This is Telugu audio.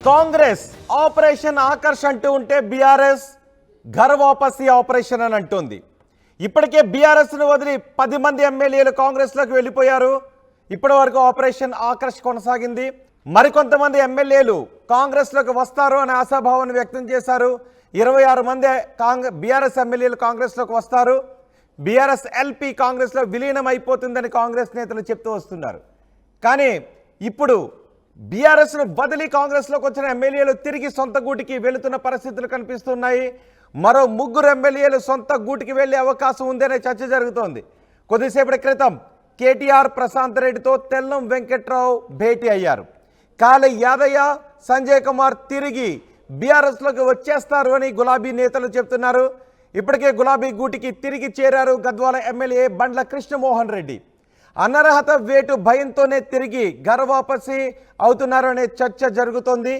కాంగ్రెస్ ఆపరేషన్ ఆకర్ష్ అంటూ ఉంటే బీఆర్ఎస్ ఘర్ వాపసీ ఆపరేషన్ అని అంటుంది. ఇప్పటికే బీఆర్ఎస్ను వదిలి 10 మంది ఎమ్మెల్యేలు కాంగ్రెస్లోకి వెళ్ళిపోయారు. ఇప్పటి వరకు ఆపరేషన్ ఆకర్ష్ కొనసాగింది. మరికొంతమంది ఎమ్మెల్యేలు కాంగ్రెస్లోకి వస్తారు అనే ఆశాభావాన్ని వ్యక్తం చేశారు. 26 మంది బీఆర్ఎస్ ఎమ్మెల్యేలు కాంగ్రెస్లోకి వస్తారు. బీఆర్ఎస్ ఎల్పీ కాంగ్రెస్లో విలీనం అయిపోతుందని కాంగ్రెస్ నేతలు చెప్తూ వస్తున్నారు. కానీ ఇప్పుడు బీఆర్ఎస్ను బదిలీ కాంగ్రెస్లోకి వచ్చిన ఎమ్మెల్యేలు తిరిగి సొంత గూటికి వెళుతున్న పరిస్థితులు కనిపిస్తున్నాయి. మరో 3 ఎమ్మెల్యేలు సొంత గూటికి వెళ్లే అవకాశం ఉందనే చర్చ జరుగుతోంది. కొద్దిసేపటి క్రితం కేటీఆర్ ప్రశాంత్ రెడ్డితో తెల్లం వెంకట్రావు భేటీ అయ్యారు. కాళీ యాదయ్య, సంజయ్ కుమార్ తిరిగి బీఆర్ఎస్లోకి వచ్చేస్తారు అని గులాబీ నేతలు చెప్తున్నారు. ఇప్పటికే గులాబీ గూటికి తిరిగి చేరారు గద్వాల ఎమ్మెల్యే బండ్ల కృష్ణమోహన్ రెడ్డి. అనర్హత వేటు భయంతోనే తిరిగి ఘర్ వాపసీ అవుతున్నారు అనే చర్చ జరుగుతోంది.